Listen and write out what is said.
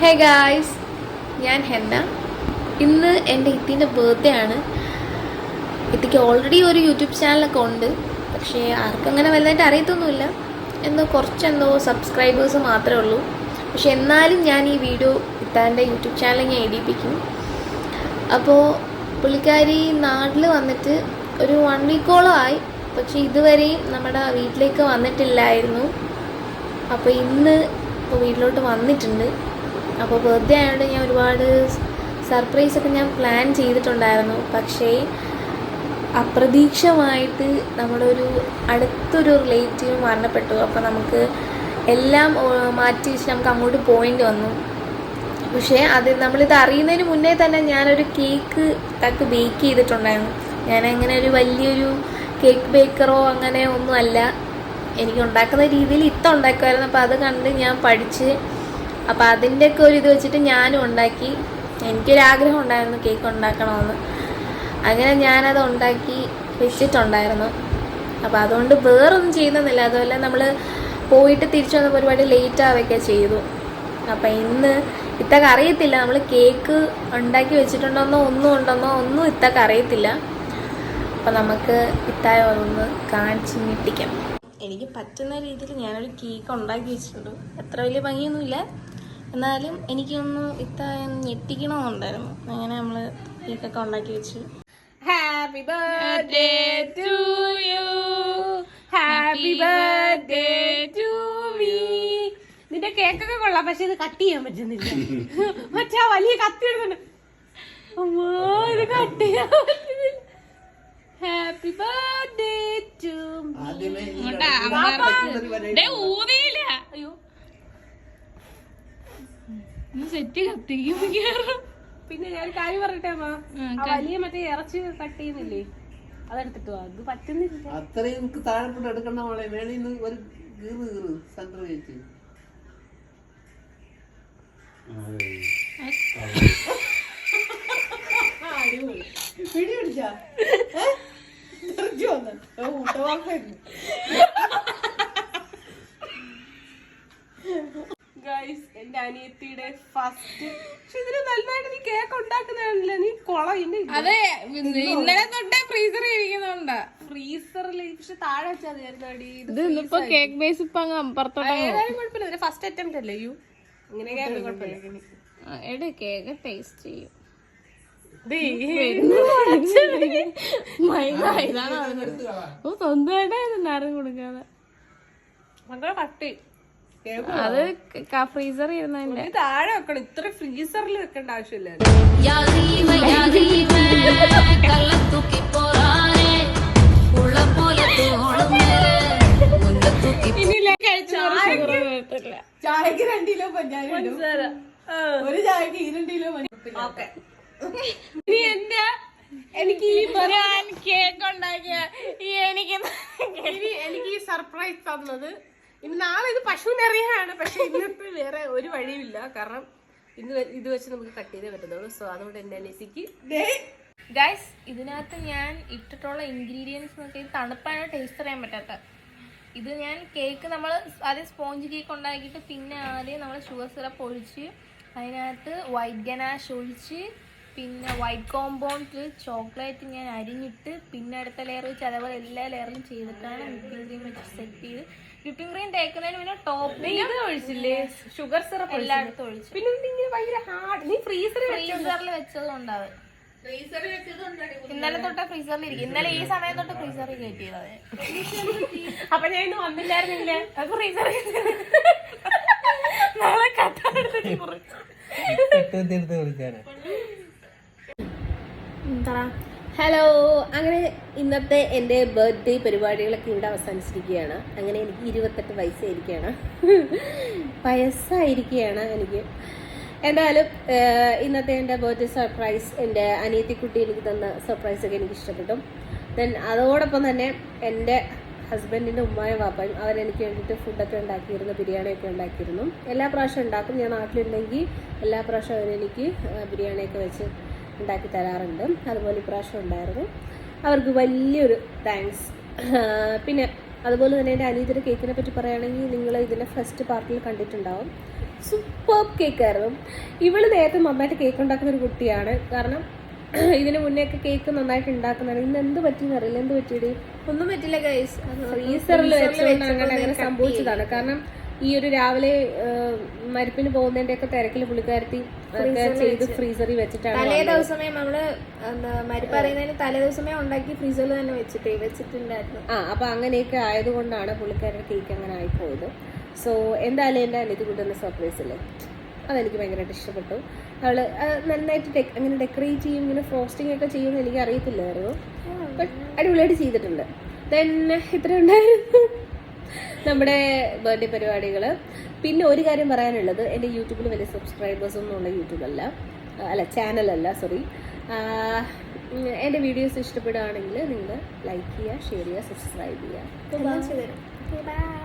Hey guys, ഞാൻ henna. ഇന്ന് എൻ്റെ ഇത്തിൻ്റെ ബർത്ത്ഡേ ആണ്. ഇത്തിക്ക് ഓൾറെഡി ഒരു യൂട്യൂബ് ചാനലൊക്കെ ഉണ്ട്, പക്ഷേ ആർക്കും അങ്ങനെ വലുതായിട്ട് അറിയത്തൊന്നുമില്ല. കുറച്ചെന്തോ സബ്സ്ക്രൈബേഴ്സ് മാത്രമേ ഉള്ളൂ. പക്ഷെ എന്നാലും ഞാൻ ഈ വീഡിയോ ഇത്താൻ്റെ യൂട്യൂബ് ചാനൽ ഞാൻ എഡിപ്പിക്കും. അപ്പോൾ പുള്ളിക്കാരി നാട്ടിൽ വന്നിട്ട് ഒരു 1 വീക്കോളം ആയി, പക്ഷെ ഇതുവരെയും നമ്മുടെ വീട്ടിലേക്ക് വന്നിട്ടില്ലായിരുന്നു. അപ്പോൾ ഇന്ന് ഇപ്പോൾ വീട്ടിലോട്ട് വന്നിട്ടുണ്ട്. അപ്പോൾ ബർത്ത്ഡേ ആയതുകൊണ്ട് ഞാൻ ഒരുപാട് സർപ്രൈസൊക്കെ ഞാൻ പ്ലാൻ ചെയ്തിട്ടുണ്ടായിരുന്നു. പക്ഷേ അപ്രതീക്ഷിതമായിട്ട് നമ്മുടെ അടുത്തൊരു റിലേറ്റീവ് മരണപ്പെട്ടു. അപ്പോൾ നമുക്ക് എല്ലാം മാറ്റി വെച്ച് നമുക്ക് അങ്ങോട്ട് പോയിൻ്റ് വന്നു. പക്ഷേ നമ്മളിത് അറിയുന്നതിന് മുന്നേ തന്നെ ഞാനൊരു കേക്ക് ബേക്ക് ചെയ്തിട്ടുണ്ടായിരുന്നു. ഞാനങ്ങനെ ഒരു വലിയൊരു കേക്ക് ബേക്കറോ അങ്ങനെ ഒന്നും അല്ല. എനിക്ക് ഉണ്ടാക്കുന്ന രീതിയിൽ ഉണ്ടാക്കുമായിരുന്നു. അപ്പോൾ അത് കണ്ട് ഞാൻ പഠിച്ച്, അപ്പോൾ അതിൻ്റെയൊക്കെ ഒരു ഇത് വെച്ചിട്ട് ഞാനും ഉണ്ടാക്കി. എനിക്കൊരാഗ്രഹം ഉണ്ടായിരുന്നു കേക്ക് ഉണ്ടാക്കണമെന്ന്. അങ്ങനെ ഞാനത് ഉണ്ടാക്കി വെച്ചിട്ടുണ്ടായിരുന്നു. അപ്പോൾ അതുകൊണ്ട് വേറൊന്നും ചെയ്യുന്നില്ല. അതുപോലെ നമ്മൾ പോയിട്ട് തിരിച്ചു വന്നപ്പോൾ ഒരുപാട് ലേറ്റ് ആവുകയൊക്കെ ചെയ്തു. അപ്പോൾ ഇന്ന് ഇത്തൊക്കെ അറിയത്തില്ല നമ്മൾ കേക്ക് ഉണ്ടാക്കി വെച്ചിട്ടുണ്ടോന്നോ ഒന്നും ഇത്തൊക്കെ അറിയത്തില്ല. അപ്പോൾ നമുക്ക് ഇത്തായ ഒന്ന് കാണിച്ച് ഞെട്ടിക്കാം. എനിക്ക് പറ്റുന്ന രീതിയിൽ ഞാനൊരു കേക്ക് ഉണ്ടാക്കി വെച്ചിട്ടുണ്ട്. അത്ര വലിയ ഭംഗിയൊന്നുമില്ല, എന്നാലും എനിക്കൊന്ന് ഇത്തായ ഞെട്ടിക്കണമെന്നുണ്ടായിരുന്നു. അങ്ങനെ നമ്മൾ കേക്കൊക്കെ ഉണ്ടാക്കി വെച്ചു. Happy birthday to you, happy birthday to me. നിന്റെ കേക്കൊക്കെ കൊള്ളാം, പക്ഷെ ഇത് കട്ട് ചെയ്യാൻ പറ്റുന്നില്ല. മറ്റാ വലിയ കത്തി എടുക്കണ്ട. അമ്മോ, ഇത് കട്ട് ചെയ്യാൻ പറ്റുന്നില്ല. ഹാപ്പി ബർത്ത്ഡേ ടു ഊതിയില്ല. അയ്യോ, സെറ്റ് കത്തിക്കും. പിന്നെ ഞാൻ കാര്യം പറയട്ടെ അമ്മ, വലിയ മറ്റേ ഇറച്ചി കട്ട് ചെയ്യുന്നില്ലേ, അതെടുത്തിട്ട് അത് പറ്റുന്നില്ല. അത്രയും താഴെപ്പോട്ട് എടുക്കണ്ട മോളെ. വേണി ഒരു കീറ് സെന്റർ വെച്ച് പിടി പിടിച്ചാ ഗൈസ്, എന്റെ അനിയത്തിയുടെ ഫസ്റ്റ്. പക്ഷെ ഇതിന് നന്നായിട്ട് നീ കേക്ക് ഉണ്ടാക്കുന്നതാണല്ലേ, നീ കൊള. അതെ, ഇന്നലെ തൊട്ടേ ഫ്രീസറിൽ ഇരിക്കുന്നുണ്ട്. ഫ്രീസറിൽ പക്ഷെ താഴെ വെച്ചാൽ മതി. ഇതിപ്പോ കേക്ക് ബേസ് ഇപ്പൊ അപ്പുറത്തോട്ട് ഏതായാലും കുഴപ്പമില്ല, ഫസ്റ്റ് അറ്റംപ്റ്റ് അല്ലേ യു. ഇങ്ങനെയൊക്കെ കുഴപ്പമില്ല. കേക്ക് ടേസ്റ്റ് ചെയ്യും. സ്വന്തമായിട്ട് കൊടുക്കാതെ കട്ടി അത് ഫ്രീസറിൽ ഇരുന്നതിന്റെ താഴെ വെക്കണം. ഇത്ര ഫ്രീസറിൽ വെക്കേണ്ട ആവശ്യമില്ല. ചായക്ക് 2 കിലോ പഞ്ചാര, ഒരു ചായക്ക് 2 കിലോ മഞ്ഞൾ. ഇനി എനിക്ക് കേക്ക് ഉണ്ടാക്കിയ എനിക്ക് ഈ സർപ്രൈസ് തന്നത് ഇനി നാളെ ഇത് പശുവിനറിയാണ്. പക്ഷെ ഇന്നിപ്പോ വേറെ ഒരു വഴിയുമില്ല, കാരണം ഇന്ന് ഇത് വെച്ച് നമുക്ക് കട്ട് ചെയ്തേ പറ്റത്തുള്ളൂ. സോ അതുകൊണ്ട് എന്റെ അനിയത്തിക്ക് ഗൈസ്, ഇതിനകത്ത് ഞാൻ ഇട്ടിട്ടുള്ള ഇൻഗ്രീഡിയൻസ് നോക്കി തണുപ്പാണ് ടേസ്റ്റ് അറിയാൻ പറ്റാത്ത. ഇത് ഞാൻ കേക്ക് നമ്മൾ ആദ്യം സ്പോഞ്ച് കേക്ക് ഉണ്ടാക്കിയിട്ട് പിന്നെ ആദ്യം നമ്മൾ ഷുഗർ സിറപ്പ് ഒഴിച്ച് അതിനകത്ത് വൈറ്റ് ഗനാഷ് ഒഴിച്ച് പിന്നെ വൈറ്റ് കോമ്പൗണ്ട് ചോക്ലേറ്റ് ഞാൻ അരിഞ്ഞിട്ട് പിന്നെ അടുത്ത ലെയർ വെച്ച് അതേപോലെ എല്ലാ ലെയറിലും ചെയ്തിട്ടാണ് വിപ്പിംഗ് ക്രീം വെച്ച് സെറ്റ് ചെയ്ത്. വിപ്പിംഗ് ക്രീം തേക്കുന്നതിന് പിന്നെ ടോപ്പ് ഇത് ഒഴിച്ചില്ലേ, ഷുഗർ സിറപ്പ് എല്ലായിടത്തും ഒഴിച്ചു. പിന്നെ ഇങ്ങനെ ഭയങ്കര ഹാർഡ്. നീ ഫ്രീസറിൽ വെച്ചത് കൊണ്ടാണ്. ഇന്നലെ തൊട്ട് ഫ്രീസറിൽ ഇരിക്കും. ഇന്നലെ ഈ സമയം തൊട്ട് ഫ്രീസറിൽ കയറ്റിയത്. അപ്പൊ ഞാൻ ഇന്ന് വന്നില്ലായിരുന്നില്ല. അത് ഫ്രീസറിൽ നാളെ കട്ടെടുത്തിട്ട് ഹലോ, അങ്ങനെ ഇന്നത്തെ എൻ്റെ ബർത്ത്ഡേ പരിപാടികളൊക്കെ ഇവിടെ അവസാനിച്ചിരിക്കുകയാണ്. അങ്ങനെ എനിക്ക് 28 വയസ്സായിരിക്കുകയാണ്, വയസ്സായിരിക്കുകയാണ് എനിക്ക്. എന്തായാലും ഇന്നത്തെ എൻ്റെ ബർത്ത്ഡേ സർപ്രൈസ് എൻ്റെ അനിയത്തിക്കുട്ടി എനിക്ക് തന്ന സർപ്രൈസൊക്കെ എനിക്ക് ഇഷ്ടപ്പെട്ടു. ദെൻ അതോടൊപ്പം തന്നെ എൻ്റെ ഹസ്ബൻഡിൻ്റെ ഉമ്മായും വാപ്പായും അവരെനിക്ക് വേണ്ടിയിട്ട് ഫുഡൊക്കെ ഉണ്ടാക്കിയിരുന്നു, ബിരിയാണിയൊക്കെ ഉണ്ടാക്കിയിരുന്നു. എല്ലാ പ്രാവശ്യം ഉണ്ടാക്കും. ഞാൻ നാട്ടിലുണ്ടെങ്കിൽ എല്ലാ പ്രാവശ്യം അവരെനിക്ക് ബിരിയാണിയൊക്കെ വെച്ച് ഉണ്ടാക്കി തരാറുണ്ട്. അതുപോലെ ഇപ്രാവശ്യം ഉണ്ടായിരുന്നു. അവർക്ക് വലിയൊരു താങ്ക്സ്. പിന്നെ അതുപോലെ തന്നെ എൻ്റെ അനിയത്തിയുടെ കേക്കിനെ പറ്റി പറയുകയാണെങ്കിൽ നിങ്ങൾ ഇതിൻ്റെ ഫസ്റ്റ് പാർട്ടിൽ കണ്ടിട്ടുണ്ടാവും. സൂപ്പർ കേക്കായിരുന്നു. ഇവള് നേരത്തെ നന്നായിട്ട് കേക്ക് ഉണ്ടാക്കുന്ന ഒരു കുട്ടിയാണ്. കാരണം ഇതിന് മുന്നേ ഒക്കെ കേക്ക് നന്നായിട്ട് ഉണ്ടാക്കുന്നതാണ്. ഇന്ന് എന്ത് പറ്റിയെന്ന് അറിയില്ല. എന്ത് പറ്റിയത് ഒന്നും പറ്റില്ല ഗൈസ്, ഫ്രീസറിൽ വെച്ചുകൊണ്ട് അങ്ങനെ സംഭവിച്ചതാണ്. കാരണം ഈ ഒരു രാവിലെ മരിപ്പിന് പോകുന്നതിന്റെ ഒക്കെ തിരക്കിൽ പുള്ളിക്കാരത്തി ചെയ്ത് ഫ്രീസറിൽ വെച്ചിട്ടാണ്. തലേ ദിവസമേ നമ്മള് മരിപ്പ് അറിയുന്നതിന് തലേ ദിവസമേ ഉണ്ടാക്കി ഫ്രീസറിൽ തന്നെ വെച്ചിട്ടുണ്ടായിരുന്നു. അപ്പൊ അങ്ങനെയൊക്കെ ആയതുകൊണ്ടാണ് പുള്ളിക്കാരുടെ കേക്ക് അങ്ങനെ ആയിപ്പോയത്. സോ എന്തായാലും എൻ്റെ അനിയത്തി കൂട്ടുന്ന സർപ്രൈസ് അല്ലേ, അതെനിക്ക് ഭയങ്കരമായിട്ട് ഇഷ്ടപ്പെട്ടു. അവള് നന്നായിട്ട് അങ്ങനെ ഡെക്കറേറ്റ് ചെയ്യും, ഇങ്ങനെ ഫ്രോസ്റ്റിംഗ് ഒക്കെ ചെയ്യുമെന്ന് എനിക്ക് അറിയത്തില്ലായിരുന്നു. ബട്ട് അടിപൊളിയായിട്ട് ചെയ്തിട്ടുണ്ട്. ദെൻ ഇത്രയുണ്ടായിരുന്നു നമ്മുടെ ബർത്ത്ഡേ പരിപാടികൾ. പിന്നെ ഒരു കാര്യം പറയാനുള്ളത്, എൻ്റെ യൂട്യൂബിൽ വലിയ സബ്സ്ക്രൈബേഴ്സ് ഒന്നും ഉള്ള ചാനലല്ല, സോറി. എൻ്റെ വീഡിയോസ് ഇഷ്ടപ്പെടുകയാണെങ്കിൽ നിങ്ങൾ ലൈക്ക് ചെയ്യുക, ഷെയർ ചെയ്യുക, സബ്സ്ക്രൈബ് ചെയ്യുക. ബൈ.